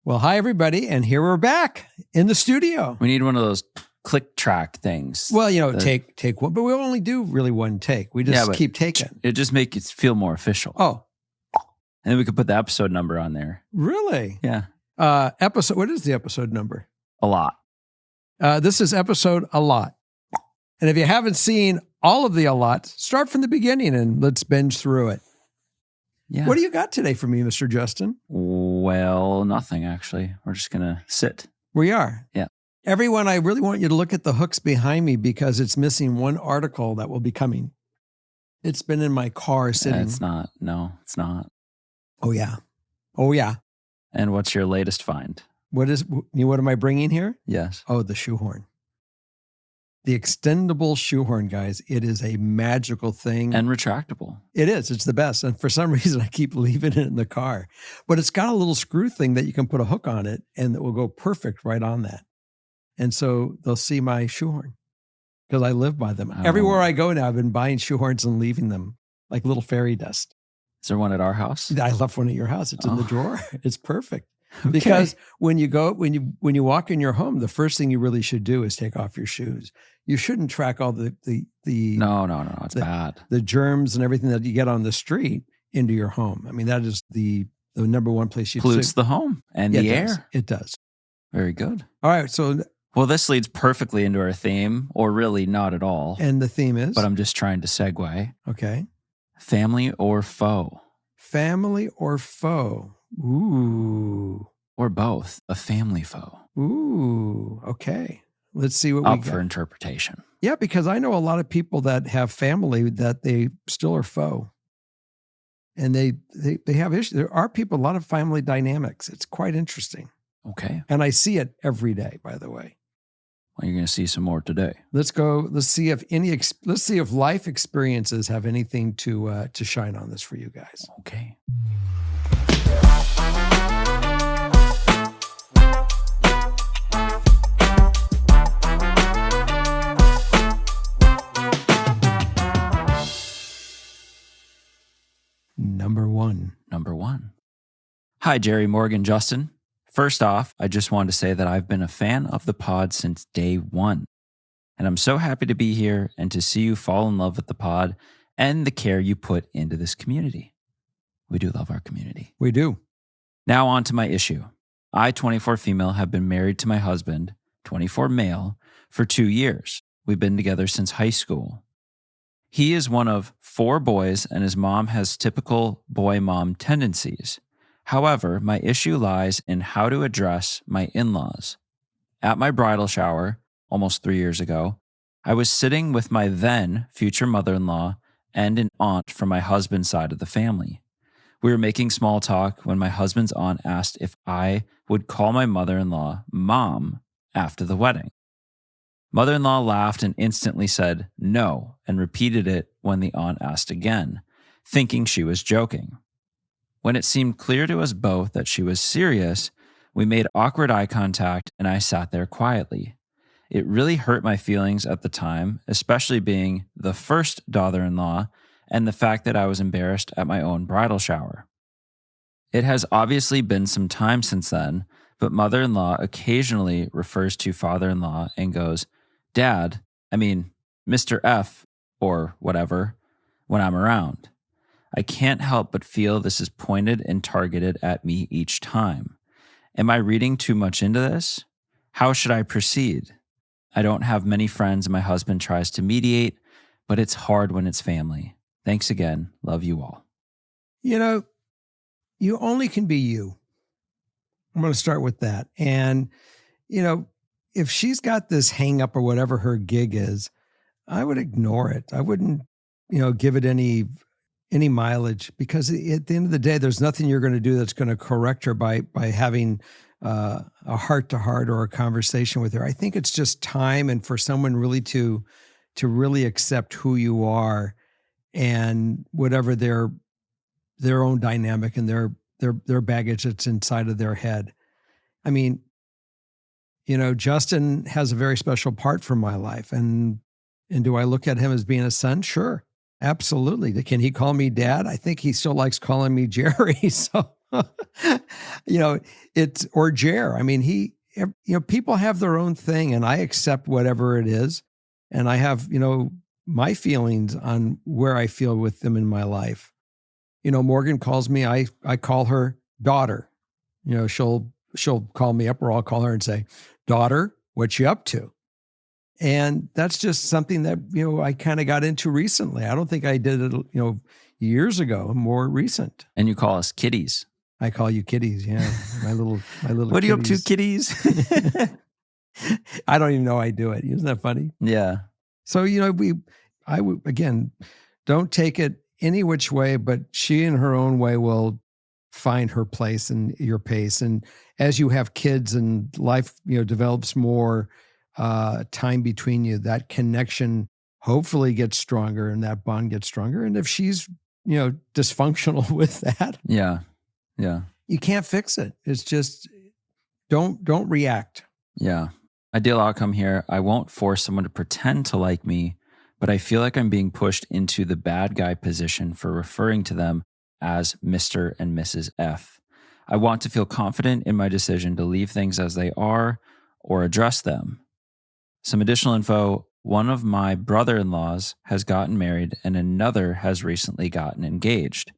Well, hi, everybody. And here we're back in the studio. We need one of those click track things. Well, take one, but we'll only do really one take. We just keep taking. It just makes it feel more official. Oh. And then we could put the episode number on there. Really? Yeah. What is the episode number? A lot. This is episode a lot. And if you haven't seen all of the a lot, start from the beginning and let's binge through it. Yeah. What do you got today for me, Mr. Justin? Well, nothing, actually. We're just going to sit. We are. Yeah. Everyone, I really want you to look at the hooks behind me because it's missing one article that will be coming. It's been in my car sitting. It's not. No, it's not. Oh, yeah. Oh, yeah. And what's your latest find? What am I bringing here? Yes. Oh, the shoehorn. The extendable shoehorn, guys. It is a magical thing. And retractable. It is. It's the best. And for some reason, I keep leaving it in the car. But it's got a little screw thing that you can put a hook on it and it will go perfect right on that. And so they'll see my shoehorn because I live by them. Oh. Everywhere I go now, I've been buying shoehorns and leaving them like little fairy dust. Is there one at our house? I left one at your house. It's in the drawer. It's perfect. Okay. Because when you walk in your home, the first thing you really should do is take off your shoes. You shouldn't track all the No, it's bad. The germs and everything that you get on the street into your home. I mean, that is the number one place you pollutes the home and the air. It does. Very good. All right, so well, this leads perfectly into our theme, or really not at all. And the theme is? But I'm just trying to segue. Okay. Family or foe? Family or foe? Ooh. Or both. A family foe. Ooh. Okay. Let's see what we got. Up for interpretation. Yeah, because I know a lot of people that have family that they still are foe. And they have issues. There are people, a lot of family dynamics. It's quite interesting. Okay. And I see it every day, by the way. Well, you're going to see some more today. Let's go. Let's see if life experiences have anything to shine on this for you guys. Okay. Number one. Hi, Jerry, Morgan, Justin. First off, I just wanted to say that I've been a fan of the pod since day one. And I'm so happy to be here and to see you fall in love with the pod and the care you put into this community. We do love our community. We do. Now on to my issue. I, 24 female, have been married to my husband, 24 male, for 2 years. We've been together since high school. He is one of 4 boys and his mom has typical boy-mom tendencies. However, my issue lies in how to address my in-laws. At my bridal shower, almost 3 years ago, I was sitting with my then future mother-in-law and an aunt from my husband's side of the family. We were making small talk when my husband's aunt asked if I would call my mother-in-law Mom after the wedding. Mother-in-law laughed and instantly said no and repeated it when the aunt asked again, thinking she was joking. When it seemed clear to us both that she was serious, we made awkward eye contact and I sat there quietly. It really hurt my feelings at the time, especially being the first daughter-in-law and the fact that I was embarrassed at my own bridal shower. It has obviously been some time since then, but mother-in-law occasionally refers to father-in-law and goes, Mr. F, or whatever, when I'm around. I can't help but feel this is pointed and targeted at me each time. Am I reading too much into this? How should I proceed? I don't have many friends and my husband tries to mediate, but it's hard when it's family. Thanks again. Love you all. You only can be you. I'm going to start with that. And, if she's got this hang up or whatever her gig is, I would ignore it. I wouldn't, give it any mileage because at the end of the day, there's nothing you're going to do that's going to correct her by having a heart-to-heart or a conversation with her. I think it's just time and for someone really to really accept who you are and whatever their own dynamic and their baggage that's inside of their head. I mean, Justin has a very special part for my life. And do I look at him as being a son? Sure. Absolutely. Can he call me dad? I think he still likes calling me Jerry. So you know, it's or Jer. I mean, people have their own thing, and I accept whatever it is, and I have my feelings on where I feel with them in my life. Morgan calls me. I call her daughter. She'll call me up, or I'll call her and say, "Daughter, what you up to?" And that's just something that I kind of got into recently. I don't think I did it years ago. More recent. And you call us kitties. I call you kitties. Yeah, my little. What are you up to, kitties? I don't even know I do it. Isn't that funny? Yeah. So I would again, don't take it any which way, but she in her own way will find her place and your pace. And as you have kids and life, develops more time between you, that connection hopefully gets stronger and that bond gets stronger. And if she's, dysfunctional with that, yeah, you can't fix it. It's just don't react. Yeah. Ideal outcome here. I won't force someone to pretend to like me, but I feel like I'm being pushed into the bad guy position for referring to them as Mr. and Mrs. F. I want to feel confident in my decision to leave things as they are or address them. Some additional info. One of my brother-in-laws has gotten married and another has recently gotten engaged.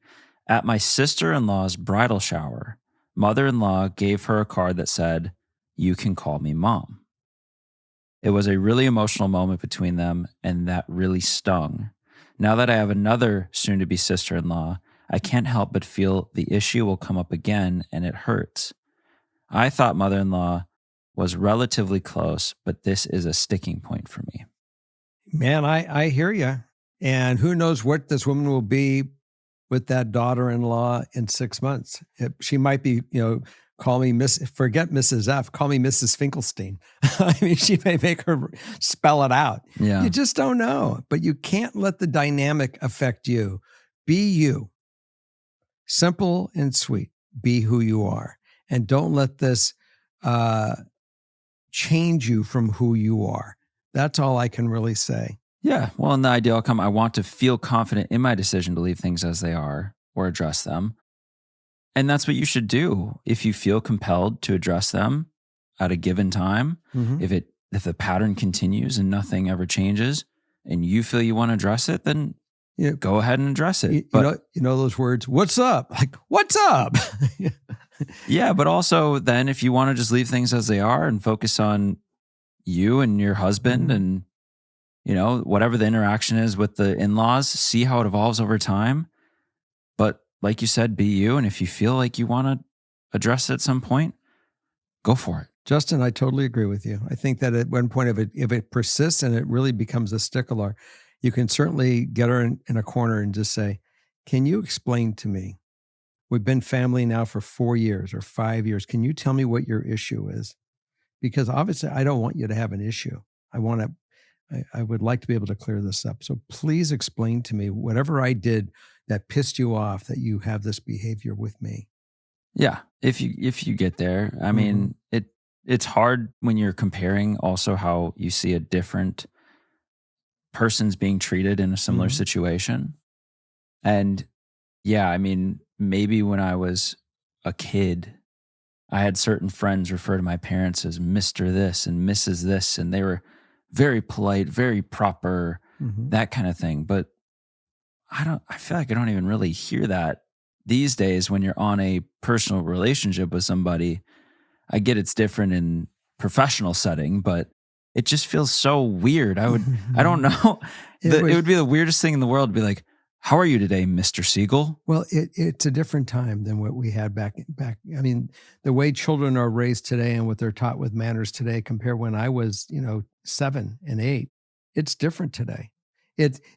At my sister-in-law's bridal shower, mother-in-law gave her a card that said, "You can call me mom." It was a really emotional moment between them, and that really stung. Now that I have another soon-to-be sister-in-law, I can't help but feel the issue will come up again, and it hurts. I thought mother-in-law was relatively close, but this is a sticking point for me. Man, I hear you. And who knows what this woman will be with that daughter-in-law in 6 months. She might be, call me forget Mrs. F, call me Mrs. Finkelstein. I mean, she may make her spell it out. Yeah. You just don't know, but you can't let the dynamic affect you. Be you. Simple and sweet. Be who you are. And don't let this change you from who you are. That's all I can really say. Yeah. Well, in the ideal outcome, I want to feel confident in my decision to leave things as they are or address them. And that's what you should do. If you feel compelled to address them at a given time, if the pattern continues and nothing ever changes and you feel you want to address it, then go ahead and address it. You know those words, what's up? Like, what's up? Yeah. But also then if you want to just leave things as they are and focus on you and your husband and, whatever the interaction is with the in-laws, see how it evolves over time. But like you said, be you. And if you feel like you want to address it at some point, go for it. Justin, I totally agree with you. I think that at one point, if it persists and it really becomes a stickler, you can certainly get her in a corner and just say, can you explain to me? We've been family now for 4 years or 5 years. Can you tell me what your issue is? Because obviously I don't want you to have an issue. I would like to be able to clear this up. So please explain to me whatever I did that pissed you off that you have this behavior with me. Yeah. If you get there, I mean, it's hard when you're comparing also how you see a different person's being treated in a similar situation. And yeah, I mean, maybe when I was a kid, I had certain friends refer to my parents as Mr. This and Mrs. This, and they were very polite, very proper, that kind of thing. But I feel like I don't even really hear that these days when you're on a personal relationship with somebody. I get it's different in professional setting, but it just feels so weird. I don't know. It would be the weirdest thing in the world to be like, how are you today, Mr. Siegel? Well, it's a different time than what we had back. I mean, the way children are raised today and what they're taught with manners today compare when I was, 7 and 8, it's different today.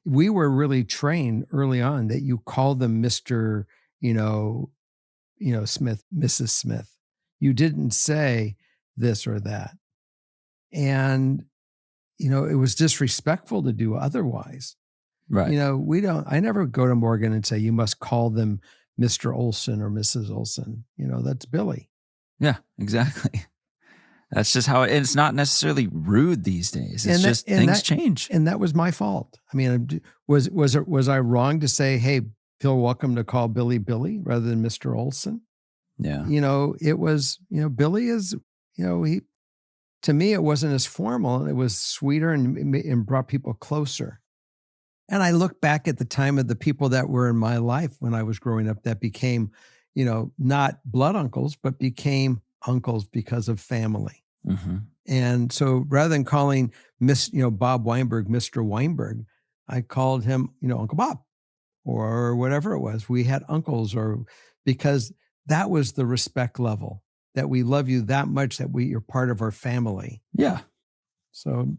We were really trained early on that you call them Mr., Smith, Mrs. Smith. You didn't say this or that. And, it was disrespectful to do otherwise. Right. I never go to Morgan and say, you must call them Mr. Olson or Mrs. Olson. That's Billy. Yeah, exactly. That's just how it's not necessarily rude these days. It's just things change. And that was my fault. I mean, was I wrong to say, hey, feel welcome to call Billy Billy rather than Mr. Olson? Yeah. It was, Billy is, he, to me, it wasn't as formal. It was sweeter and brought people closer. And I look back at the time of the people that were in my life when I was growing up that became, not blood uncles, but became uncles because of family. Mm-hmm. And so rather than calling Bob Weinberg, Mr. Weinberg, I called him, Uncle Bob or whatever it was. We had uncles because that was the respect level that we love you that much that you're part of our family. Yeah. So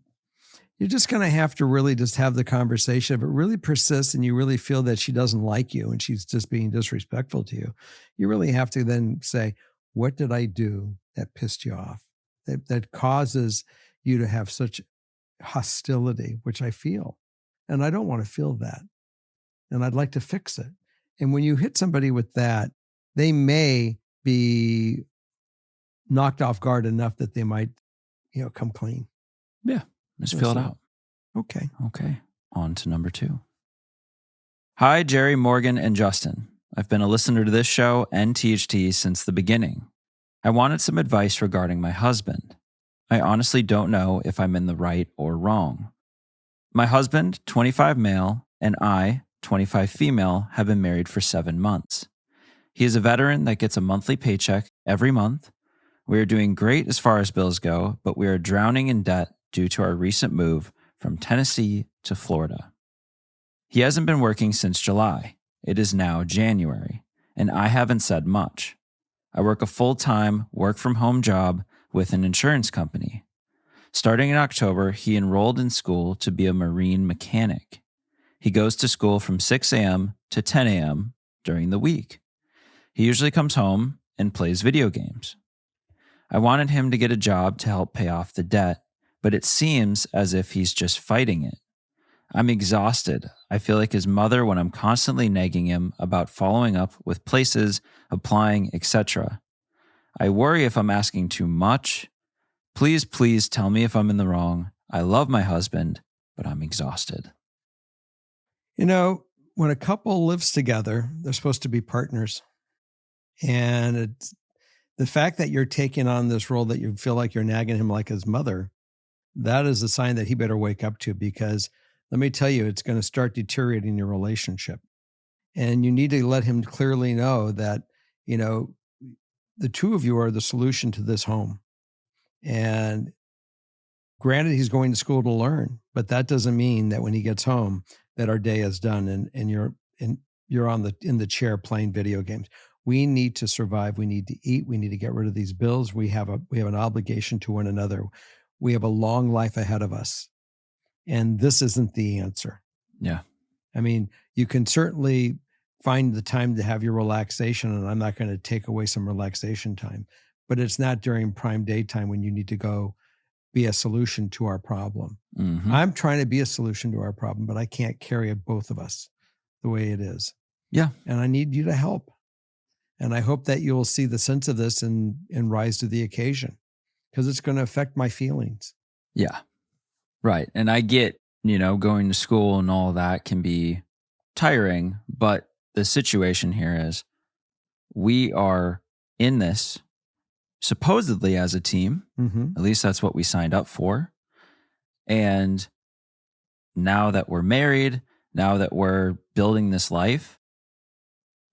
you're just going to have to really just have the conversation. If it really persists and you really feel that she doesn't like you and she's just being disrespectful to you, you really have to then say, what did I do that pissed you off? That causes you to have such hostility, which I feel. And I don't want to feel that. And I'd like to fix it. And when you hit somebody with that, they may be knocked off guard enough that they might, come clean. Yeah. Just fill it out. Okay. Okay. On to number 2. Hi, Jerry, Morgan, and Justin. I've been a listener to this show and THT since the beginning. I wanted some advice regarding my husband. I honestly don't know if I'm in the right or wrong. My husband, 25 male, and I, 25 female, have been married for 7 months. He is a veteran that gets a monthly paycheck every month. We are doing great as far as bills go, but we are drowning in debt due to our recent move from Tennessee to Florida. He hasn't been working since July. It is now January, and I haven't said much. I work a full-time, work-from-home job with an insurance company. Starting in October, he enrolled in school to be a marine mechanic. He goes to school from 6 a.m. to 10 a.m. during the week. He usually comes home and plays video games. I wanted him to get a job to help pay off the debt, but it seems as if he's just fighting it. I'm exhausted. I feel like his mother when I'm constantly nagging him about following up with places, applying, etc. I worry if I'm asking too much. Please tell me if I'm in the wrong. I love my husband, but I'm exhausted. When a couple lives together, they're supposed to be partners. And it's the fact that you're taking on this role that you feel like you're nagging him like his mother, that is a sign that he better wake up to, because let me tell you, it's going to start deteriorating your relationship. And you need to let him clearly know that, the two of you are the solution to this home. And granted, he's going to school to learn, but that doesn't mean that when he gets home that our day is done and you're in the chair playing video games. We need to survive. We need to eat. We need to get rid of these bills. We have an obligation to one another. We have a long life ahead of us. And this isn't the answer. Yeah. I mean, you can certainly find the time to have your relaxation, and I'm not going to take away some relaxation time, but it's not during prime daytime when you need to go be a solution to our problem. Mm-hmm. I'm trying to be a solution to our problem, but I can't carry both of us the way it is. Yeah. And I need you to help. And I hope that you'll see the sense of this and rise to the occasion, because it's going to affect my feelings. Yeah. Right. And I get, going to school and all that can be tiring, but the situation here is we are in this supposedly as a team. Mm-hmm. At least that's what we signed up for. And now that we're married, now that we're building this life,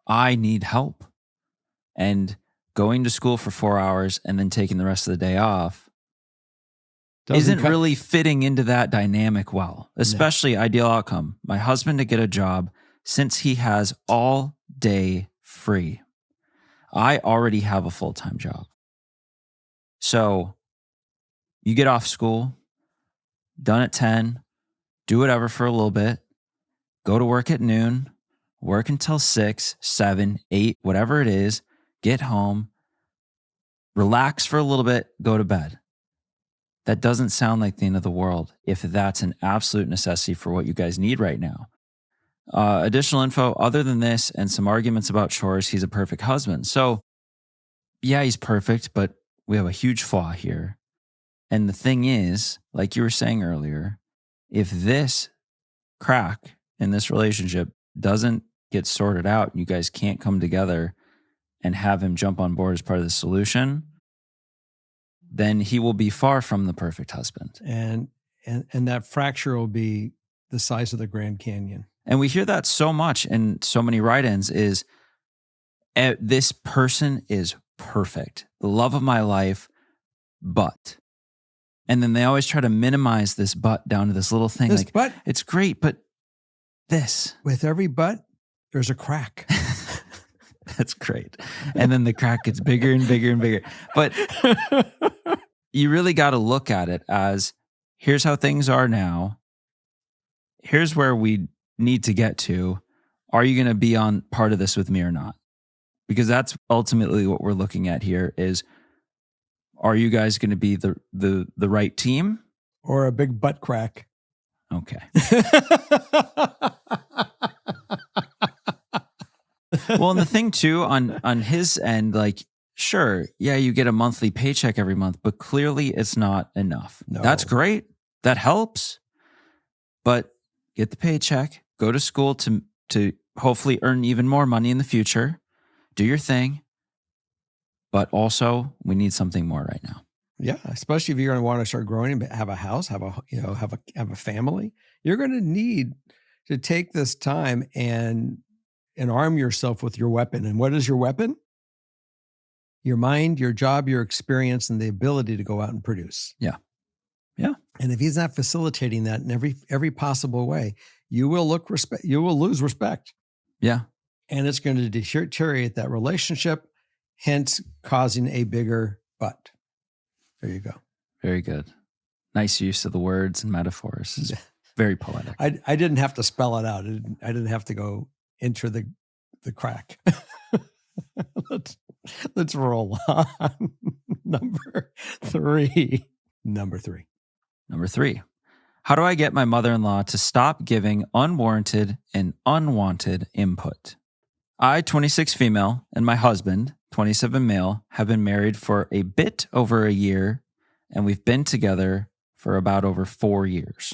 I need help. And going to school for 4 hours and then taking the rest of the day off isn't really fitting into that dynamic well, especially ideal outcome. My husband to get a job since he has all day free. I already have a full-time job. So you get off school, done at 10, do whatever for a little bit, go to work at noon, work until 6, 7, 8, whatever it is, get home, relax for a little bit, go to bed. That doesn't sound like the end of the world if that's an absolute necessity for what you guys need right now. Additional info, other than this and some arguments about chores, he's a perfect husband. So yeah, he's perfect, but we have a huge flaw here. And the thing is, like you were saying earlier, if this crack in this relationship doesn't get sorted out and you guys can't come together and have him jump on board as part of the solution, then he will be far from the perfect husband. And that fracture will be the size of the Grand Canyon. And we hear that so much in so many write-ins is, this person is perfect, the love of my life, but. And then they always try to minimize this but down to this little thing. This like, but it's great, but this. with every but, there's a crack. That's great. And then the crack gets bigger and bigger and bigger. But you really got to look at it as, here's how things are now. Here's where we need to get to. Are you going to be on part of this with me or not? Because that's ultimately what we're looking at here is, are you guys going to be the right team? Or a big butt crack. Okay. Well, and the thing too, on his end, like, sure, yeah, you get a monthly paycheck every month, but clearly it's not enough. No. That's great. That helps. But get the paycheck, go to school to hopefully earn even more money in the future, do your thing. But also, we need something more right now. Yeah, especially if you're going to want to start growing, have a house, have a family. You're going to need to take this time and arm yourself with your weapon. And what is your weapon? Your mind, your job, your experience, and the ability to go out and produce. Yeah. Yeah. And if he's not facilitating that in every possible way, you will lose respect. Yeah. And it's going to deteriorate that relationship, hence causing a bigger butt. There you go. Very good. Nice use of the words and metaphors. It's very poetic. I didn't have to spell it out. I didn't have to go enter the crack. Let's roll on. Number three. Number three. How do I get my mother-in-law to stop giving unwarranted and unwanted input? I, 26 female, and my husband, 27 male, have been married for a bit over a year, and we've been together for about over 4 years.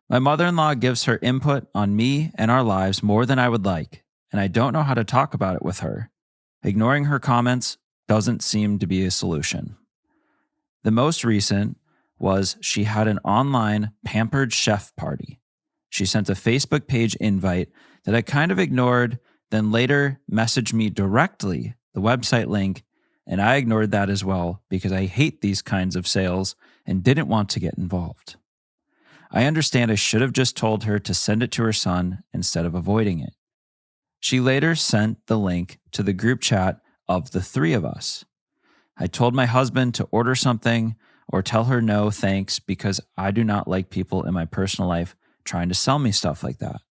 My mother-in-law gives her input on me and our lives more than I would like, and I don't know how to talk about it with her. Ignoring her comments doesn't seem to be a solution. The most recent was she had an online pampered chef party. She sent a Facebook page invite that I kind of ignored, then later messaged me directly the website link, and I ignored that as well because I hate these kinds of sales and didn't want to get involved. I understand I should have just told her to send it to her son instead of avoiding it. She later sent the link to the group chat of the three of us. I told my husband to order something or tell her no thanks because I do not like people in my personal life trying to sell me stuff like that.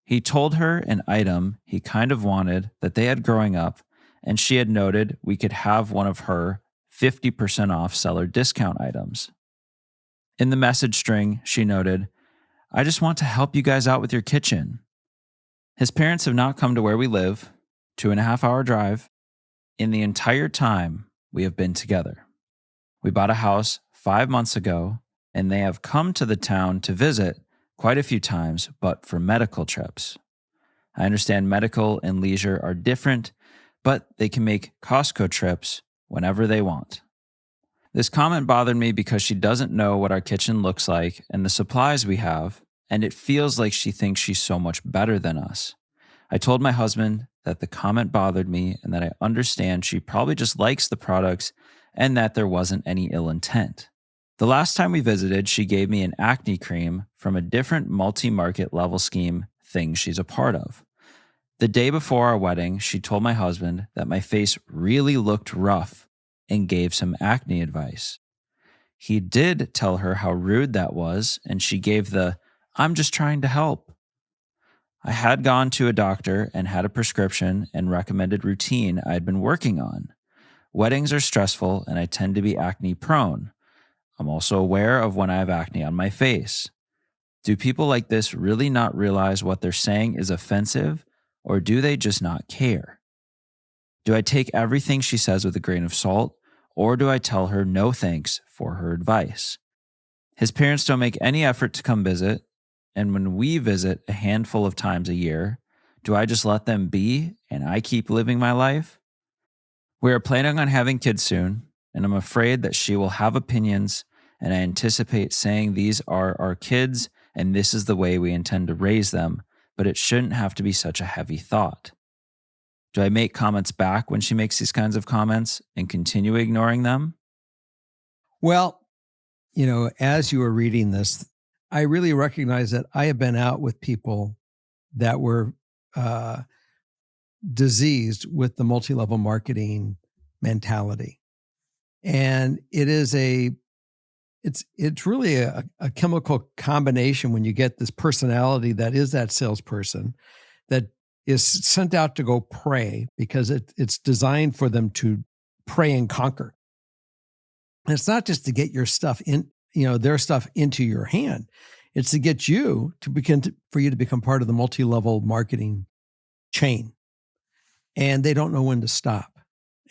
He told her an item he kind of wanted that they had growing up, and she had noted we could have one of her 50% off seller discount items. In the message string, she noted, I just want to help you guys out with your kitchen. His parents have not come to where we live, 2.5-hour drive, in the entire time we have been together. We bought a house 5 months ago, and they have come to the town to visit quite a few times, but for medical trips. I understand medical and leisure are different, but they can make Costco trips whenever they want. This comment bothered me because she doesn't know what our kitchen looks like and the supplies we have, and it feels like she thinks she's so much better than us. I told my husband that the comment bothered me and that I understand she probably just likes the products and that there wasn't any ill intent. The last time we visited, she gave me an acne cream from a different multi-market level scheme thing she's a part of. The day before our wedding, she told my husband that my face really looked rough and gave some acne advice. He did tell her how rude that was, and she gave the, I'm just trying to help. I had gone to a doctor and had a prescription and recommended routine I had been working on. Weddings are stressful, and I tend to be acne prone. I'm also aware of when I have acne on my face. Do people like this really not realize what they're saying is offensive, or do they just not care? Do I take everything she says with a grain of salt, or do I tell her no thanks for her advice? His parents don't make any effort to come visit, and when we visit a handful of times a year, do I just let them be and I keep living my life? We are planning on having kids soon, and I'm afraid that she will have opinions, and I anticipate saying these are our kids and this is the way we intend to raise them, but it shouldn't have to be such a heavy thought. Do I make comments back when she makes these kinds of comments and continue ignoring them? Well, as you were reading this, I really recognize that I have been out with people that were uh, diseased with the multi-level marketing mentality. And it's really a chemical combination when you get this personality that is that salesperson that is sent out to go prey because it's designed for them to prey and conquer. And it's not just to get your stuff in, their stuff into your hand. It's to get you for you to become part of the multi-level marketing chain. And they don't know when to stop.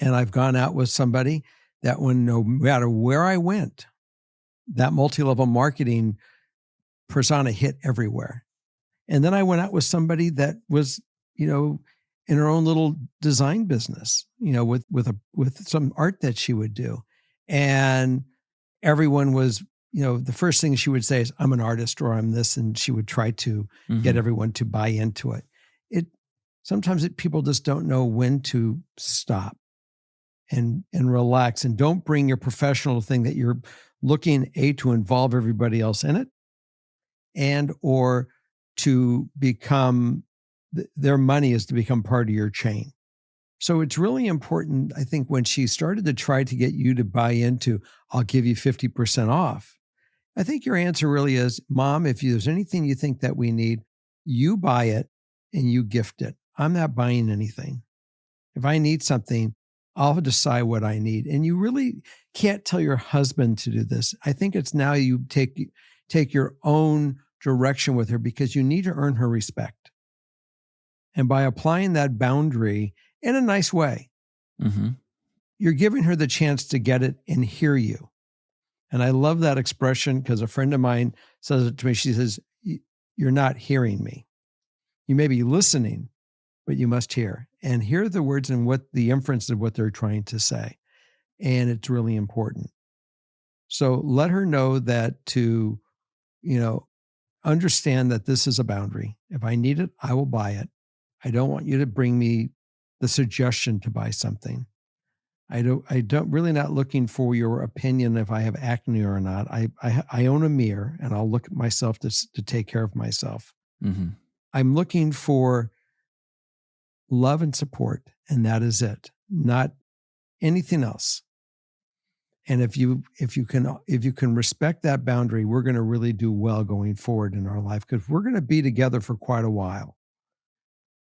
And I've gone out with somebody that when no matter where I went, that multi-level marketing persona hit everywhere. And then I went out with somebody that was, in her own little design business, with some art that she would do. And everyone was, the first thing she would say is, I'm an artist or I'm this. And she would try to get everyone to buy into it. Sometimes people just don't know when to stop and relax, and don't bring your professional thing that you're looking to involve everybody else in it and or to become their money is to become part of your chain. So it's really important, I think, when she started to try to get you to buy into, I'll give you 50% off. I think your answer really is, Mom, if there's anything you think that we need, you buy it and you gift it. I'm not buying anything. If I need something, I'll decide what I need. And you really can't tell your husband to do this. I think it's now you take your own direction with her because you need to earn her respect. And by applying that boundary in a nice way, you're giving her the chance to get it and hear you. And I love that expression because a friend of mine says it to me. She says, you're not hearing me. You may be listening, but you must hear and hear the words and what the inference of what they're trying to say. And it's really important. So let her know that to, understand that this is a boundary. If I need it, I will buy it. I don't want you to bring me the suggestion to buy something. I don't really not looking for your opinion if I have acne or not. I own a mirror and I'll look at myself to take care of myself. I'm looking for love and support, and that is it, not anything else. And if you can respect that boundary, we're going to really do well going forward in our life because we're going to be together for quite a while.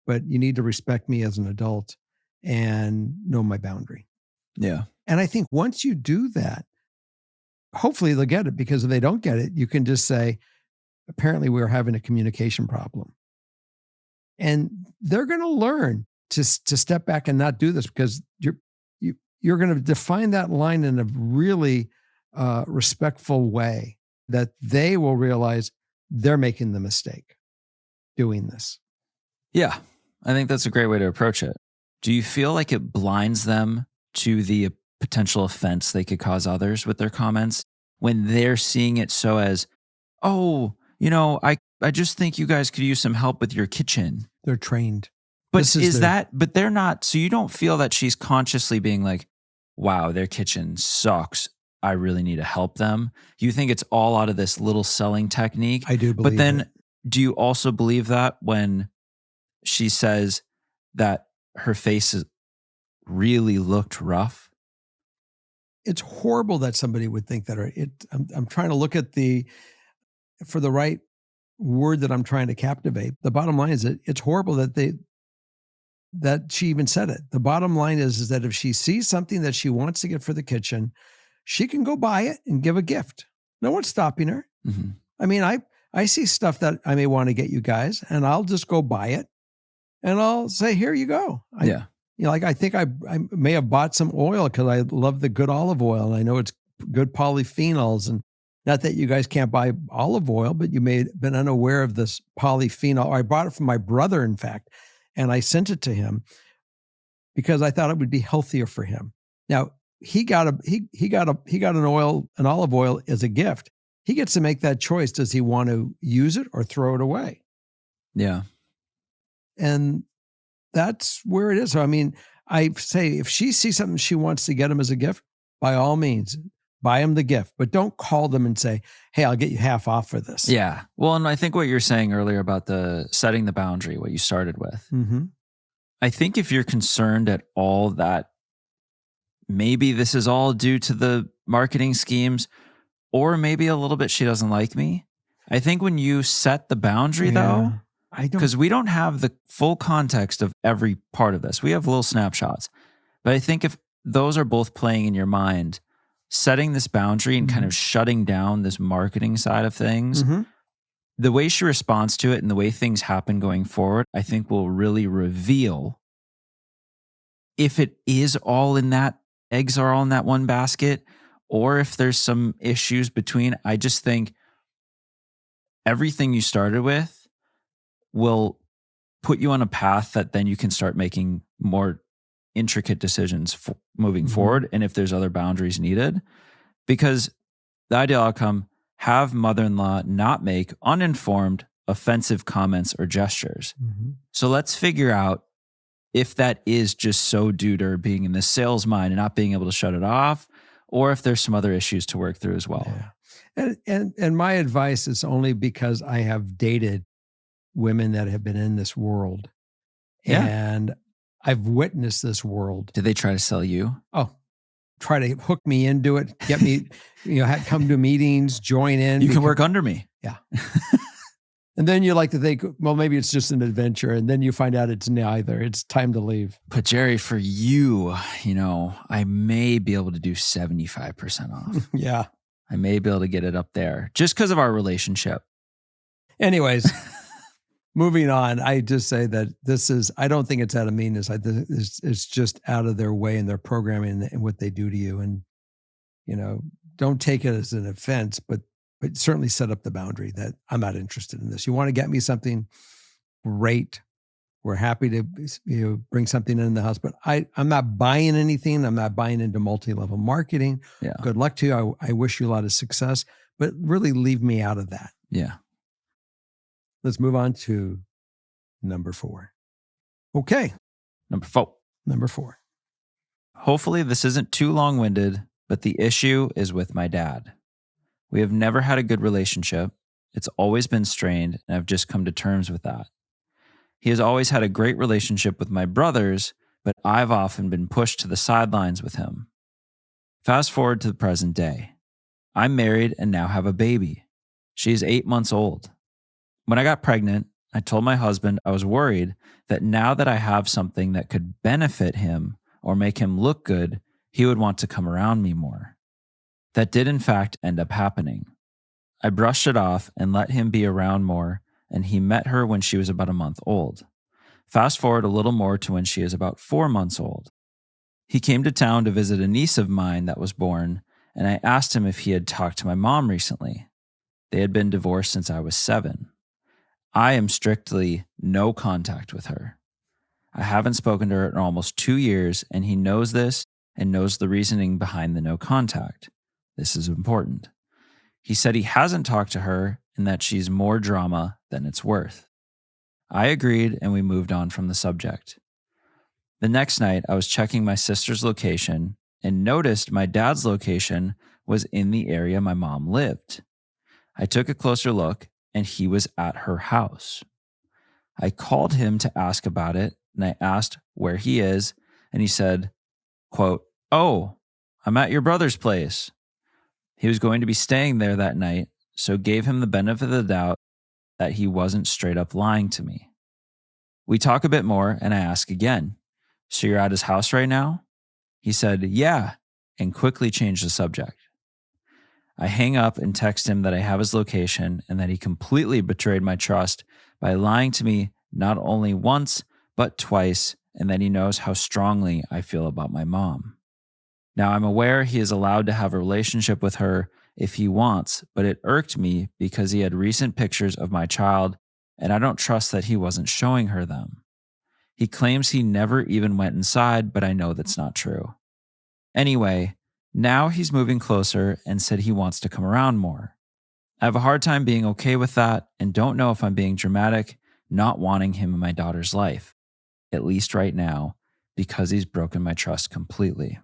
But you need to respect me as an adult and know my boundary. Yeah. And I think once you do that, hopefully they'll get it, because if they don't get it, you can just say, apparently we're having a communication problem. And they're going to learn to step back and not do this, because you're going to define that line in a really respectful way that they will realize they're making the mistake doing this. Yeah, I think that's a great way to approach it. Do you feel like it blinds them to the potential offense they could cause others with their comments when they're seeing it so as, oh, I just think you guys could use some help with your kitchen. They're trained. But but they're not, so you don't feel that she's consciously being like, wow, their kitchen sucks. I really need to help them. You think it's all out of this little selling technique? I do believe But then it. do you also believe that when she says that her face really looked rough? It's horrible that somebody would think that. I'm trying to look at for the right word that I'm trying to captivate. The bottom line is that it's horrible that she even said it. The bottom line is that if she sees something that she wants to get for the kitchen, she can go buy it and give a gift. No one's stopping her. I mean, I see stuff that I may want to get you guys, and I'll just go buy it and I'll say, here you go. I think I may have bought some oil because I love the good olive oil. And I know it's good polyphenols, and not that you guys can't buy olive oil, but you may have been unaware of this polyphenol. I bought it from my brother, in fact, and I sent it to him because I thought it would be healthier for him. Now, he got an olive oil as a gift. He gets to make that choice. Does he want to use it or throw it away? Yeah. And that's where it is. So, I mean, I say if she sees something she wants to get him as a gift, by all means, buy him the gift. But don't call them and say, hey, I'll get you half off for this. Yeah. Well, and I think what you're saying earlier about the setting the boundary, what you started with, I think if you're concerned at all that maybe this is all due to the marketing schemes, or maybe a little bit she doesn't like me. I think when you set the boundary though, because we don't have the full context of every part of this. We have little snapshots. But I think if those are both playing in your mind, setting this boundary and kind of shutting down this marketing side of things, the way she responds to it and the way things happen going forward, I think will really reveal if it is all in that, eggs are all in that one basket, or if there's some issues between. I just think everything you started with will put you on a path that then you can start making more intricate decisions moving forward. And if there's other boundaries needed, because the ideal outcome, have mother-in-law not make uninformed, offensive comments or gestures. So let's figure out if that is just so due to her being in the sales mind and not being able to shut it off, or if there's some other issues to work through as well. Yeah. And my advice is only because I have dated women that have been in this world. Yeah. And I've witnessed this world. Did they try to sell you? Oh, try to hook me into it, get me, come to meetings, join in. You can work under me. Yeah. And then you like to think, well, maybe it's just an adventure. And then you find out it's neither. It's time to leave. But Jerry, for you, I may be able to do 75% off. Yeah. I may be able to get it up there just because of our relationship. Anyways, moving on, I just say that I don't think it's out of meanness. It's just out of their way and their programming and what they do to you. And, don't take it as an offense, but certainly set up the boundary that I'm not interested in this. You want to get me something, great. We're happy to bring something in the house, but I'm not buying anything. I'm not buying into multi-level marketing. Yeah. Good luck to you. I wish you a lot of success, but really leave me out of that. Yeah. Let's move on to number 4. Okay. Number 4. Hopefully this isn't too long-winded, but the issue is with my dad. We have never had a good relationship. It's always been strained, and I've just come to terms with that. He has always had a great relationship with my brothers, but I've often been pushed to the sidelines with him. Fast forward to the present day. I'm married and now have a baby. She is 8 months old. When I got pregnant, I told my husband I was worried that now that I have something that could benefit him or make him look good, he would want to come around me more. That did in fact end up happening. I brushed it off and let him be around more, and he met her when she was about a month old. Fast forward a little more to when she is about 4 months old. He came to town to visit a niece of mine that was born, and I asked him if he had talked to my mom recently. They had been divorced since I was 7. I am strictly no contact with her. I haven't spoken to her in almost 2 years, and he knows this and knows the reasoning behind the no contact. This is important. He said he hasn't talked to her and that she's more drama than it's worth. I agreed, and we moved on from the subject. The next night, I was checking my sister's location and noticed my dad's location was in the area my mom lived. I took a closer look, and he was at her house. I called him to ask about it, and I asked where he is, and he said, quote, "Oh, I'm at your brother's place." He was going to be staying there that night, so gave him the benefit of the doubt that he wasn't straight up lying to me. We talk a bit more, and I ask again, "So you're at his house right now?" He said, "Yeah," and quickly changed the subject. I hang up and text him that I have his location and that he completely betrayed my trust by lying to me not only once, but twice, and that he knows how strongly I feel about my mom. Now, I'm aware he is allowed to have a relationship with her if he wants, but it irked me because he had recent pictures of my child, and I don't trust that he wasn't showing her them. He claims he never even went inside, but I know that's not true. Anyway, now he's moving closer and said he wants to come around more. I have a hard time being okay with that and don't know if I'm being dramatic, not wanting him in my daughter's life, at least right now, because he's broken my trust completely.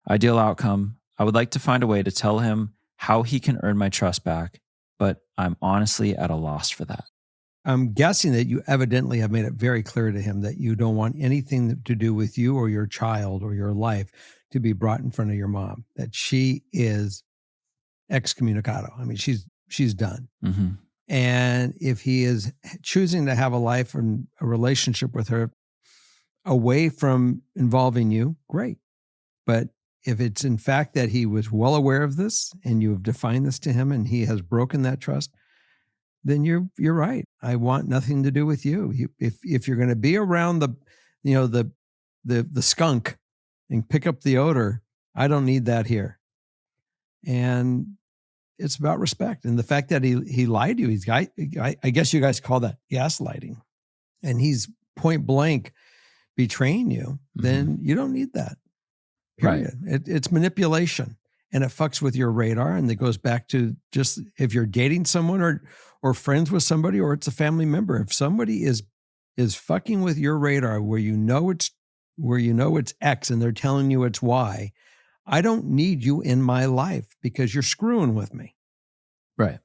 Ideal outcome, I would like to find a way to tell him how he can earn my trust back, but I'm honestly at a loss for that. I'm guessing that you evidently have made it very clear to him that you don't want anything to do with you or your child or your life to be brought in front of your mom, that she is excommunicado. I mean, she's done. Mm-hmm. And if he is choosing to have a life and a relationship with her away from involving you, great. But if it's in fact that he was well aware of this and you have defined this to him and he has broken that trust, then you're right. I want nothing to do with you. If you're going to be around the skunk and pick up the odor, I don't need that here. And it's about respect. And the fact that he lied to you, I guess you guys call that gaslighting, and he's point blank betraying you, then you don't need that. Period. Right. It's manipulation, and it fucks with your radar. And it goes back to just if you're dating someone or friends with somebody, or it's a family member. If somebody is fucking with your radar where you know it's X and they're telling you it's Y, I don't need you in my life because you're screwing with me. Right.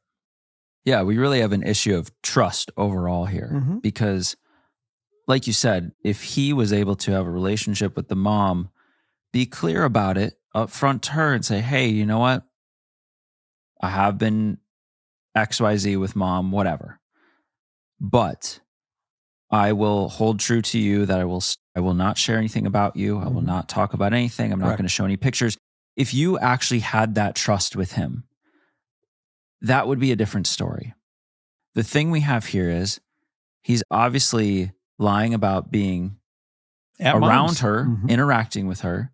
Yeah, we really have an issue of trust overall here because, like you said, if he was able to have a relationship with the mom, be clear about it up front to her and say, hey, you know what? I have been XYZ with mom, whatever. But I will hold true to you that I will not share anything about you. I will not talk about anything. I'm not going to show any pictures. If you actually had that trust with him, that would be a different story. The thing we have here is he's obviously lying about being around her, interacting with her.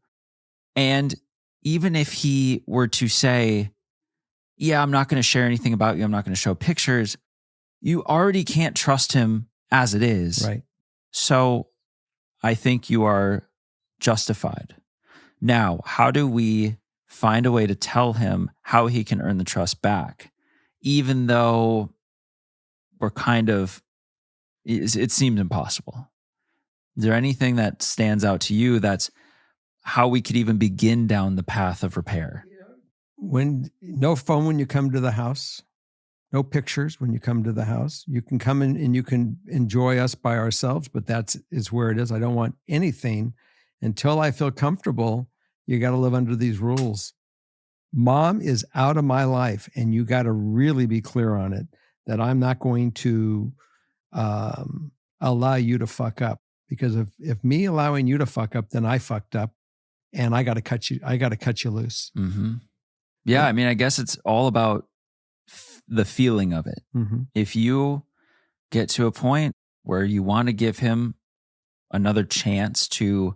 And even if he were to say, yeah, I'm not going to share anything about you, I'm not going to show pictures, you already can't trust him as it is. Right. So I think you are justified. Now, how do we find a way to tell him how he can earn the trust back? Even though we're it seemed impossible. Is there anything that stands out to you that's how we could even begin down the path of repair? No phone when you come to the house, no pictures when you come to the house. You can come in and you can enjoy us by ourselves, but that is where it is. I don't want anything until I feel comfortable. You got to live under these rules. Mom is out of my life, and you got to really be clear on it that I'm not going to allow you to fuck up, because if me allowing you to fuck up, then I fucked up, and I got to cut you loose. Mm-hmm. Yeah, I mean, I guess it's all about the feeling of it. If you get to a point where you want to give him another chance to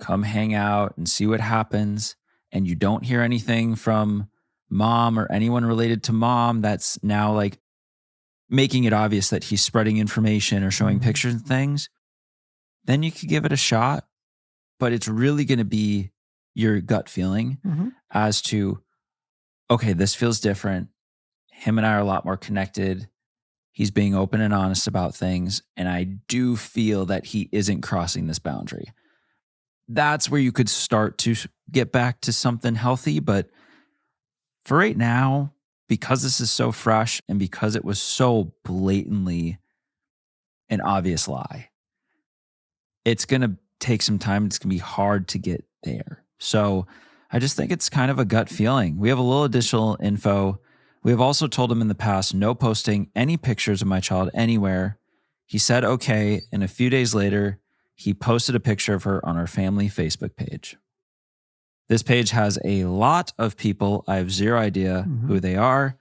come hang out and see what happens, and you don't hear anything from mom or anyone related to mom that's now like making it obvious that he's spreading information or showing pictures and things, then you could give it a shot. But it's really going to be your gut feeling as to, okay, this feels different. Him and I are a lot more connected. He's being open and honest about things. And I do feel that he isn't crossing this boundary. That's where you could start to get back to something healthy. But for right now, because this is so fresh and because it was so blatantly an obvious lie, it's going to take some time. It's going to be hard to get there. So I just think it's kind of a gut feeling. We have a little additional info. We have also told him in the past, no posting any pictures of my child anywhere. He said, okay. And a few days later, he posted a picture of her on our family Facebook page. This page has a lot of people. I have zero idea who they are.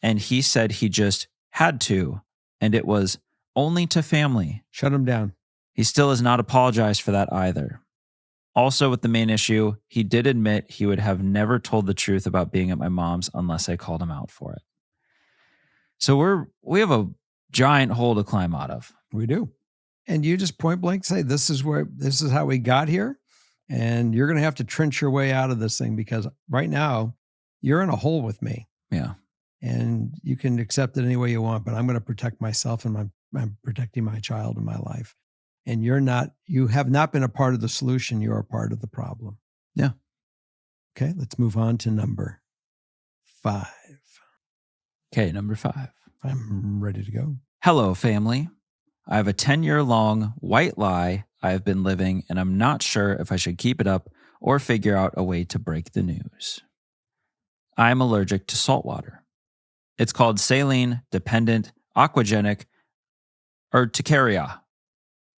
And he said he just had to. And it was only to family. Shut him down. He still has not apologized for that either. Also, with the main issue, he did admit he would have never told the truth about being at my mom's unless I called him out for it. So we have a giant hole to climb out of. We do. And you just point blank say, this is how we got here. And you're going to have to trench your way out of this thing because right now you're in a hole with me. Yeah. And you can accept it any way you want, but I'm going to protect myself and I'm protecting my child and my life. And you have not been a part of the solution. You're a part of the problem. Yeah. Okay. Let's move on to number 5. Okay. Number 5. I'm ready to go. Hello, family. I have a 10-year-long white lie I have been living, and I'm not sure if I should keep it up or figure out a way to break the news. I'm allergic to salt water. It's called saline-dependent aquagenic urticaria.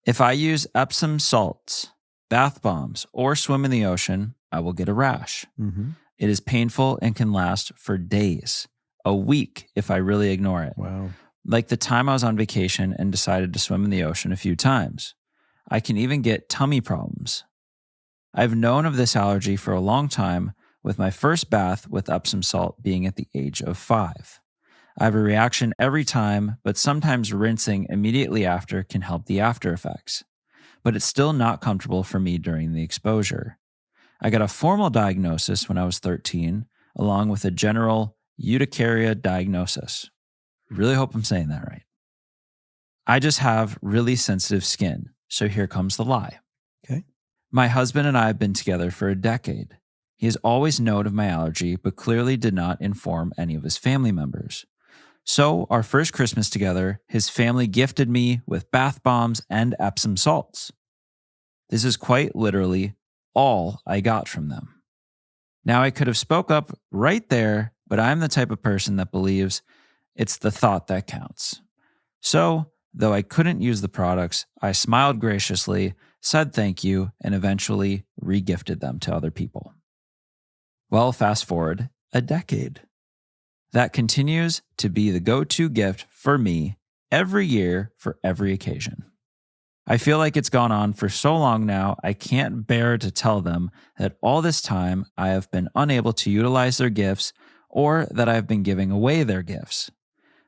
If I use Epsom salts, bath bombs, or swim in the ocean, I will get a rash. Mm-hmm. It is painful and can last for days, a week if I really ignore it. Wow. Like the time I was on vacation and decided to swim in the ocean a few times. I can even get tummy problems. I've known of this allergy for a long time, with my first bath with Epsom salt being at the age of 5. I have a reaction every time, but sometimes rinsing immediately after can help the after effects. But it's still not comfortable for me during the exposure. I got a formal diagnosis when I was 13, along with a general urticaria diagnosis. Really hope I'm saying that right. I just have really sensitive skin, so here comes the lie. Okay. My husband and I have been together for a decade. He has always known of my allergy, but clearly did not inform any of his family members. So, our first Christmas together, his family gifted me with bath bombs and Epsom salts. This is quite literally all I got from them. Now, I could have spoke up right there, but I'm the type of person that believes it's the thought that counts. So, though I couldn't use the products, I smiled graciously, said thank you, and eventually re-gifted them to other people. Well, fast forward a decade. That continues to be the go-to gift for me every year for every occasion. I feel like it's gone on for so long now, I can't bear to tell them that all this time I have been unable to utilize their gifts or that I have been giving away their gifts.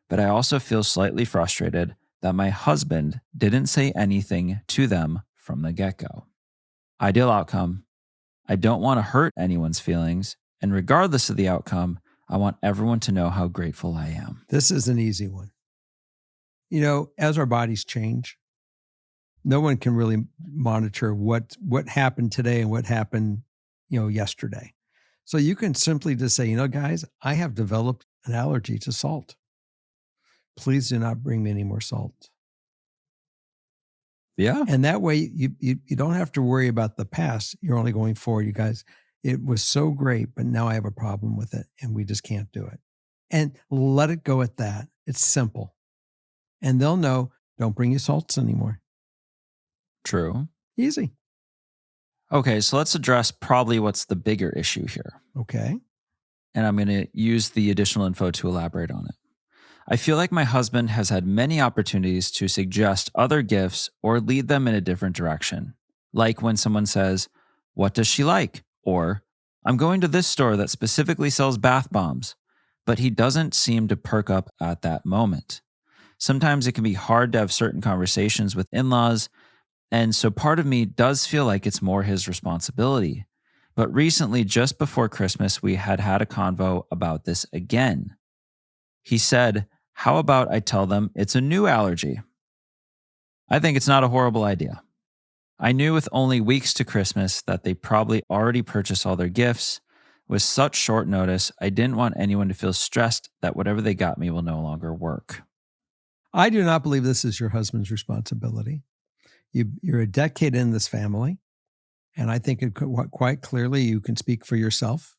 But I also feel slightly frustrated that my husband didn't say anything to them from the get-go. Ideal outcome: I don't want to hurt anyone's feelings, and regardless of the outcome, I want everyone to know how grateful I am. This is an easy one. You know, as our bodies change, no one can really monitor what happened today and what happened, yesterday. So you can simply just say, guys, I have developed an allergy to salt. Please do not bring me any more salt. Yeah. And that way you don't have to worry about the past. You're only going forward. You guys, it was so great, but now I have a problem with it and we just can't do it. And let it go at that. It's simple. And they'll know, don't bring you salts anymore. True. Easy. Okay, so let's address probably what's the bigger issue here. Okay. And I'm going to use the additional info to elaborate on it. I feel like my husband has had many opportunities to suggest other gifts or lead them in a different direction. Like when someone says, "What does she like?" Or, "I'm going to this store that specifically sells bath bombs." But he doesn't seem to perk up at that moment. Sometimes it can be hard to have certain conversations with in-laws, and so part of me does feel like it's more his responsibility. But recently, just before Christmas, we had a convo about this again. He said, "How about I tell them it's a new allergy?" I think it's not a horrible idea. I knew with only weeks to Christmas that they probably already purchased all their gifts. With such short notice, I didn't want anyone to feel stressed that whatever they got me will no longer work. I do not believe this is your husband's responsibility. You're a decade in this family, and I think quite clearly you can speak for yourself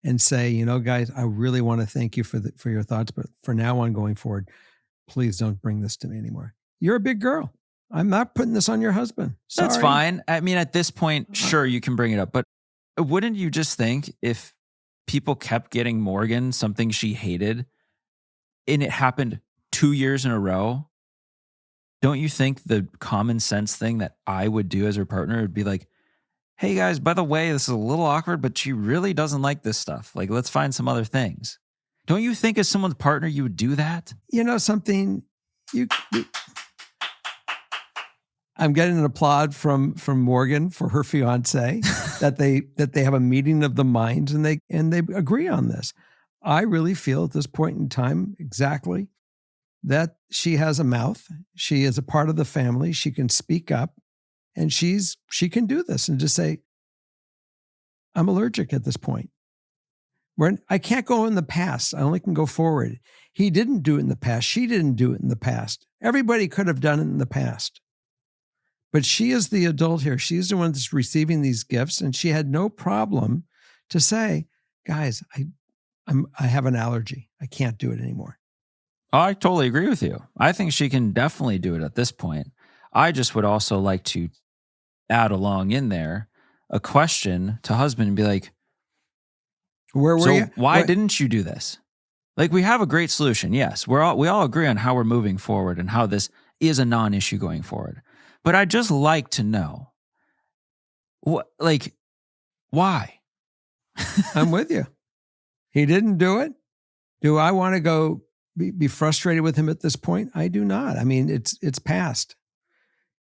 and say, guys, I really want to thank you for your thoughts, but for now on going forward, please don't bring this to me anymore. You're a big girl. I'm not putting this on your husband. Sorry. That's fine. I mean, at this point, sure, you can bring it up, but wouldn't you just think if people kept getting Morgan something she hated and it happened 2 years in a row, don't you think the common sense thing that I would do as her partner would be like, "Hey guys, by the way, this is a little awkward, but she really doesn't like this stuff. Like, let's find some other things." Don't you think as someone's partner, you would do that? Something you I'm getting an applaud from Morgan for her fiance that they have a meeting of the minds and they agree on this. I really feel at this point in time exactly that she has a mouth. She is a part of the family. She can speak up and she can do this and just say, I'm allergic at this point. I can't go in the past. I only can go forward. He didn't do it in the past. She didn't do it in the past. Everybody could have done it in the past. But she is the adult here. She's the one that's receiving these gifts, and she had no problem to say, guys, I have an allergy. I can't do it anymore. Oh, I totally agree with you. I think she can definitely do it at this point. I just would also like to add along in there a question to husband and be like, where were you? Why didn't you do this? Like, we have a great solution. Yes, we all agree on how we're moving forward and how this is a non-issue going forward. But I'd just like to know, why? I'm with you. He didn't do it. Do I want to go be frustrated with him at this point? I do not. I mean, it's past.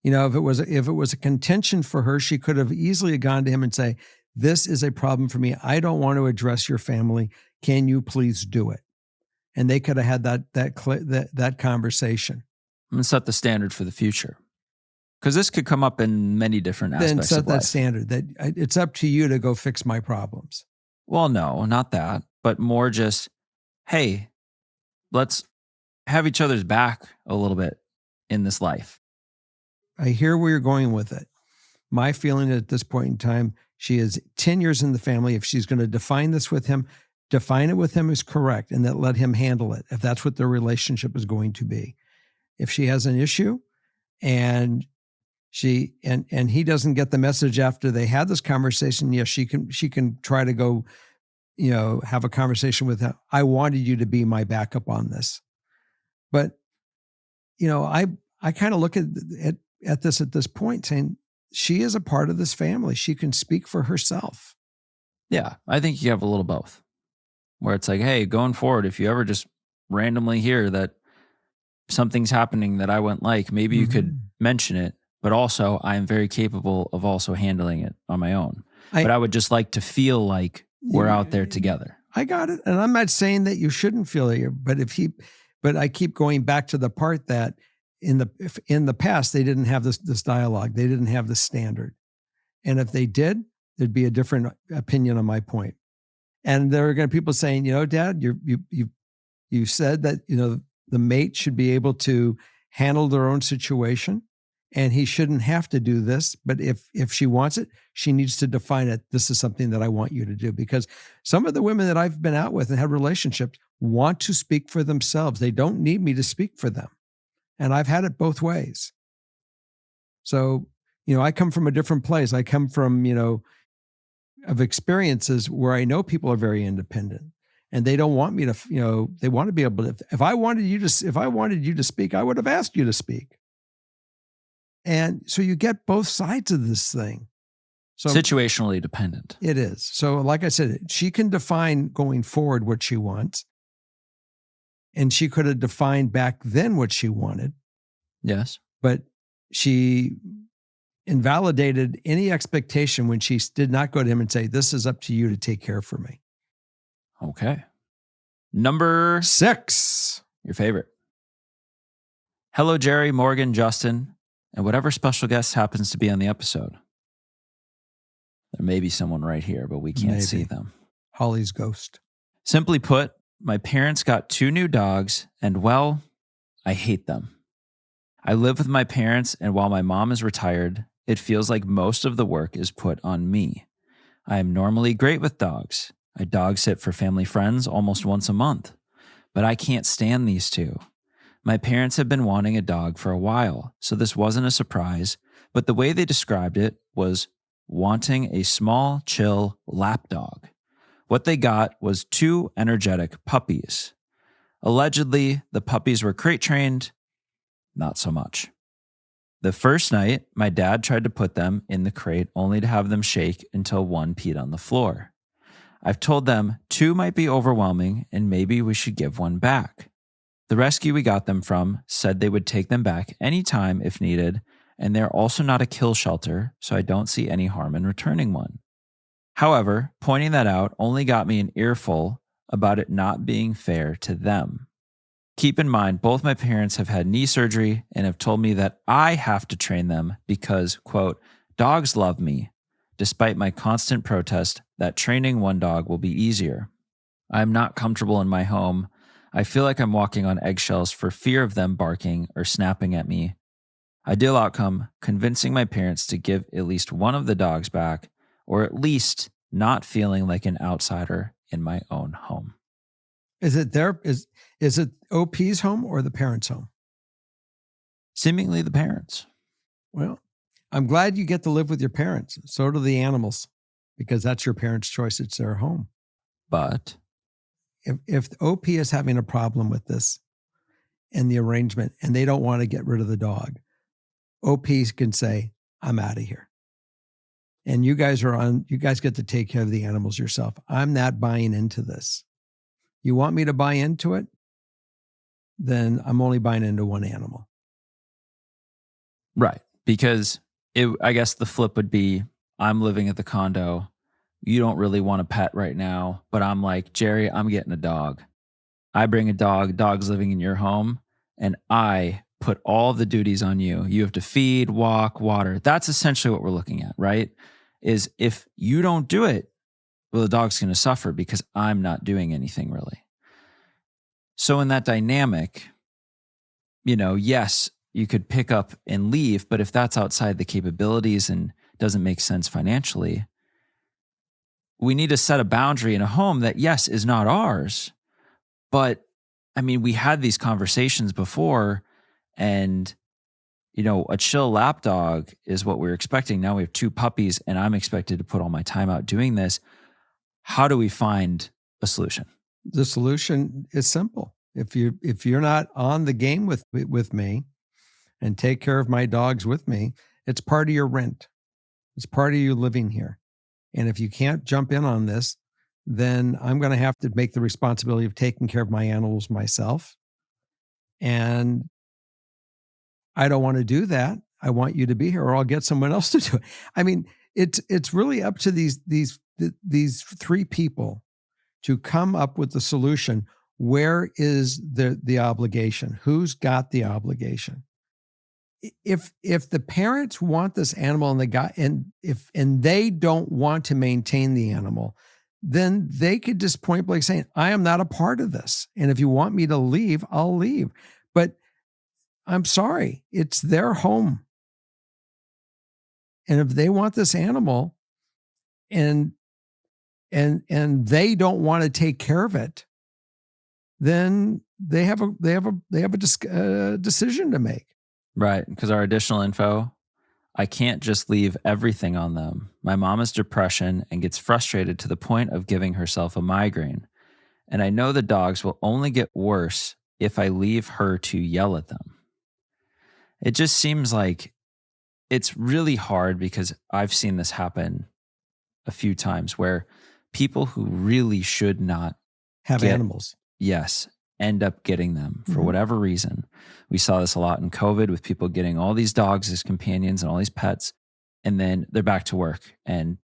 You know, if it was a contention for her, she could have easily gone to him and say, this is a problem for me. I don't want to address your family. Can you please do it? And they could have had that conversation. And set the standard for the future. Because this could come up in many different aspects of life. Then set that standard that it's up to you to go fix my problems. Well, no, not that, but more just, hey, let's have each other's back a little bit in this life. I hear where you're going with it. My feeling at this point in time, she is 10 years in the family. If she's going to define this with him, define it with him is correct, and that let him handle it if that's what their relationship is going to be. If she has an issue and and he doesn't get the message after they had this conversation, yes, she can try to go, have a conversation with him. I wanted you to be my backup on this. But, I kind of look at this at this point saying she is a part of this family. She can speak for herself. Yeah, I think you have a little both. Where it's like, hey, going forward, if you ever just randomly hear that something's happening that I wouldn't like, maybe you could mention it. But also, I'm very capable of also handling it on my own. But I would just like to feel like we're out there together. I got it. And I'm not saying that you shouldn't feel it, but I keep going back to the part that in the past, they didn't have this dialogue. They didn't have the standard. And if they did, there'd be a different opinion on my point. And there are going to be people saying, Dad, you said that, the mate should be able to handle their own situation. And he shouldn't have to do this, but if she wants it, she needs to define it. This is something that I want you to do, because some of the women that I've been out with and had relationships want to speak for themselves. They don't need me to speak for them. And I've had it both ways. So, I come from a different place. I come from, of experiences where I know people are very independent and they don't want me to, they want to be able to, if I wanted you to speak, I would have asked you to speak. And so you get both sides of this thing. So situationally dependent. It is. So like I said, she can define going forward what she wants. And she could have defined back then what she wanted. Yes. But she invalidated any expectation when she did not go to him and say, this is up to you to take care for me. Okay. Number 6. Your favorite. Hello, Jerry, Morgan, Justin, and whatever special guest happens to be on the episode. There may be someone right here, but we can't see them. Holly's ghost. Simply put, my parents got 2 new dogs, and well, I hate them. I live with my parents, and while my mom is retired, it feels like most of the work is put on me. I am normally great with dogs. I dog sit for family friends almost once a month, but I can't stand these 2. My parents have been wanting a dog for a while, so this wasn't a surprise, but the way they described it was wanting a small, chill lap dog. What they got was 2 energetic puppies. Allegedly, the puppies were crate trained. Not so much. The first night, my dad tried to put them in the crate only to have them shake until one peed on the floor. I've told them 2 might be overwhelming and maybe we should give one back. The rescue we got them from said they would take them back anytime if needed, and they're also not a kill shelter, so I don't see any harm in returning one. However, pointing that out only got me an earful about it not being fair to them. Keep in mind, both my parents have had knee surgery and have told me that I have to train them because, quote, dogs love me, despite my constant protest that training one dog will be easier. I am not comfortable in my home. I feel like I'm walking on eggshells for fear of them barking or snapping at me. Ideal outcome, convincing my parents to give at least one of the dogs back, or at least not feeling like an outsider in my own home. Is it OP's home or the parents' home? Seemingly the parents. Well, I'm glad you get to live with your parents. So do the animals, because that's your parents' choice. It's their home. But If OP is having a problem with this and the arrangement and they don't want to get rid of the dog, OP can say, I'm out of here. And you guys get to take care of the animals yourself. I'm not buying into this. You want me to buy into it? Then I'm only buying into one animal. right, because I guess the flip would be I'm living at the condo. You don't really want a pet right now, but I'm like, Jerry, I'm getting a dog. I bring a dog, dog's living in your home, and I put all the duties on you. You have to feed, walk, water. That's essentially what we're looking at, right? Is if you don't do it, well, the dog's going to suffer because I'm not doing anything really. So in that dynamic, yes, you could pick up and leave, but if that's outside the capabilities and doesn't make sense financially, we need to set a boundary in a home that, yes, is not ours. But I mean, we had these conversations before, and a chill lap dog is what we're expecting. Now we have 2 puppies, and I'm expected to put all my time out doing this. How do we find a solution? The solution is simple. If you're not on the game with me and take care of my dogs with me, it's part of your rent. It's part of you living here. And if you can't jump in on this, then I'm going to have to make the responsibility of taking care of my animals myself. And I don't want to do that. I want you to be here, or I'll get someone else to do it. I mean, it's really up to these 3 people to come up with the solution. Where is the obligation? Who's got the obligation? If the parents want this animal and they don't want to maintain the animal, then they could just point blank saying, I am not a part of this. And if you want me to leave, I'll leave. But I'm sorry, it's their home. And if they want this animal and they don't want to take care of it, then they have a decision to make. Right, because our additional info, I can't just leave everything on them. My mom has depression and gets frustrated to the point of giving herself a migraine. And I know the dogs will only get worse if I leave her to yell at them. It just seems like it's really hard because I've seen this happen a few times where people who really should not Have animals. Yes, end up getting them for whatever reason. We saw this a lot in COVID with people getting all these dogs as companions and all these pets, and then they're back to work and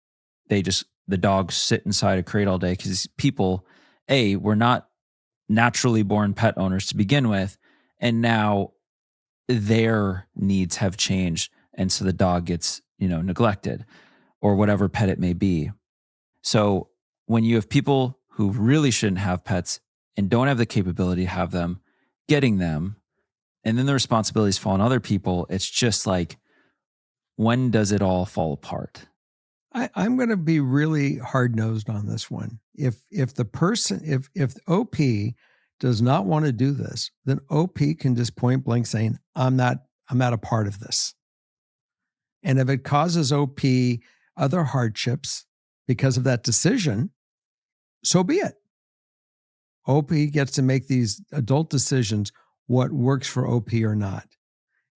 the dogs sit inside a crate all day because people, were not naturally born pet owners to begin with, and now their needs have changed, and so the dog gets, neglected or whatever pet it may be. So when you have people who really shouldn't have pets and don't have the capability to have them, getting them, and then the responsibilities fall on other people, it's just like, when does it all fall apart? I'm going to be really hard-nosed on this one. If OP does not want to do this, then OP can just point blank saying, I'm not a part of this. And if it causes OP other hardships because of that decision, so be it. OP gets to make these adult decisions, what works for OP or not.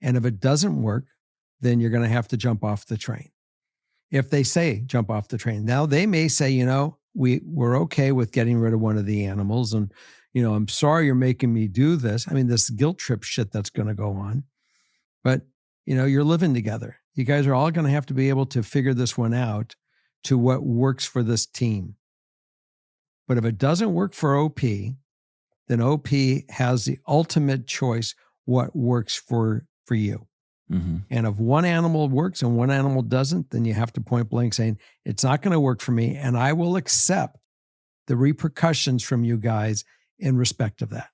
And if it doesn't work, then you're going to have to jump off the train. If they say jump off the train, now they may say, we're okay with getting rid of one of the animals. And, I'm sorry you're making me do this. I mean, this guilt trip shit that's going to go on. But You're living together. You guys are all going to have to be able to figure this one out to what works for this team. But if it doesn't work for OP, then OP has the ultimate choice what works for you. Mm-hmm. And if one animal works and one animal doesn't, then you have to point blank saying, it's not going to work for me, and I will accept the repercussions from you guys in respect of that.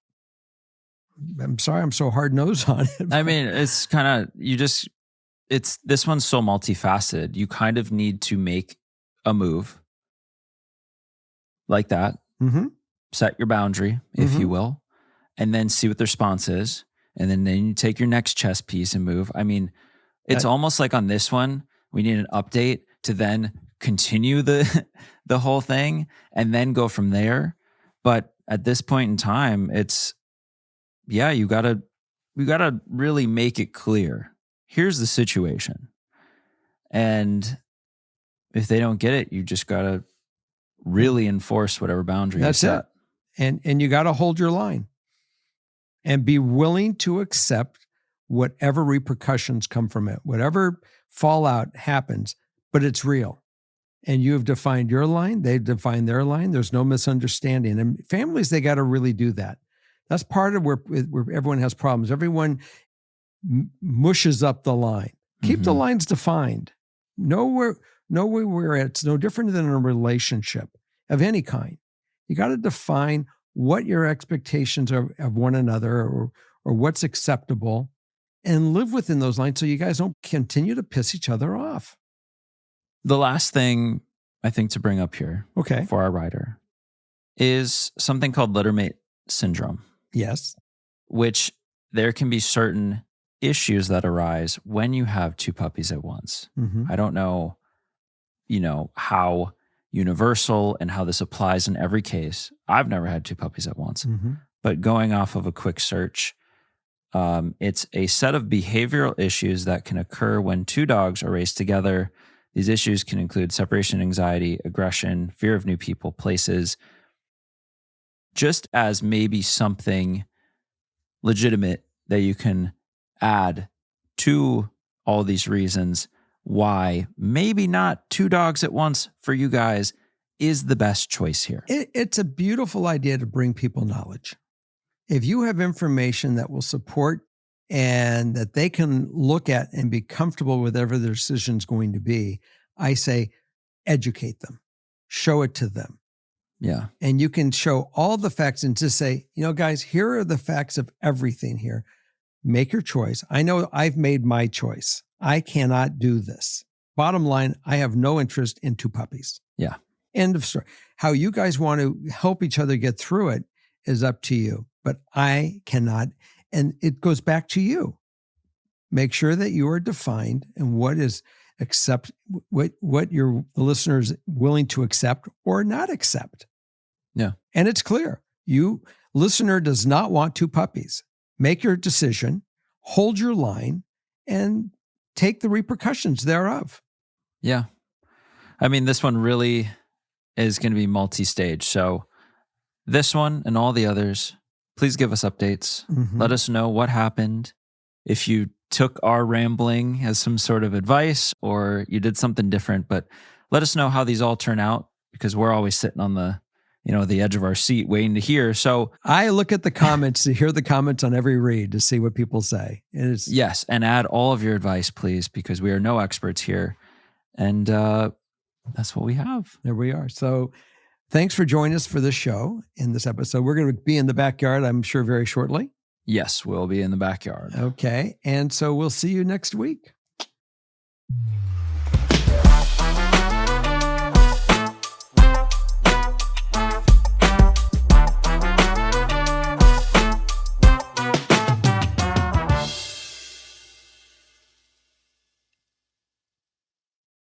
I'm sorry I'm so hard-nosed on it. I mean, it's kind of, this one's so multifaceted. You kind of need to make a move like that, Mm-hmm. set your boundary, if Mm-hmm. you will, and then see what the response is. And then you take your next chess piece and move. I mean, it's almost like on this one, we need an update to then continue the whole thing and then go from there. But at this point in time, it's, you gotta really make it clear. Here's the situation. And if they don't get it, you just gotta really enforce whatever boundary That's you set. it. And you got to hold your line and be willing to accept whatever repercussions come from it, whatever fallout happens, but it's real. And you have defined your line. They've defined their line. There's no misunderstanding. And families, they got to really do that. That's part of where everyone has problems. Everyone mushes up the line. Keep the lines defined. Know where it's no different than a relationship of any kind. You got to define what your expectations are of one another or what's acceptable and live within those lines so you guys don't continue to piss each other off. The last thing I think to bring up here for our rider is something called littermate syndrome. Yes. Which there can be certain issues that arise when you have two puppies at once. Mm-hmm. I don't know, how universal and how this applies in every case. I've never had two puppies at once, but going off of a quick search, it's a set of behavioral issues that can occur when two dogs are raised together. These issues can include separation anxiety, aggression, fear of new people, places, just as maybe something legitimate that you can add to all these reasons why maybe not two dogs at once for you guys is the best choice here. It's a beautiful idea to bring people knowledge. If you have information that will support and that they can look at and be comfortable with whatever their decision is going to be, I say educate them, show it to them. Yeah. And you can show all the facts and just say, guys, here are the facts of everything here. Make your choice. I know I've made my choice. I cannot do this. Bottom line, I have no interest in two puppies. Yeah. End of story. How you guys want to help each other get through it is up to you, but I cannot. And it goes back to you. Make sure that you are defined and what is what your listeners willing to accept or not accept. Yeah. And it's clear. You listener does not want two puppies. Make your decision, hold your line, and take the repercussions thereof. Yeah. I mean, this one really is going to be multi-stage. So this one and all the others, please give us updates. Let us know what happened. If you took our rambling as some sort of advice or you did something different, but let us know how these all turn out because we're always sitting on the edge of our seat waiting to hear. So I look at the comments to hear the comments on every read to see what people say. Yes. And add all of your advice, please, because we are no experts here. And that's what we have. There we are. So thanks for joining us for this show in this episode. We're going to be in the backyard, I'm sure, very shortly. Yes, we'll be in the backyard. Okay. And so we'll see you next week.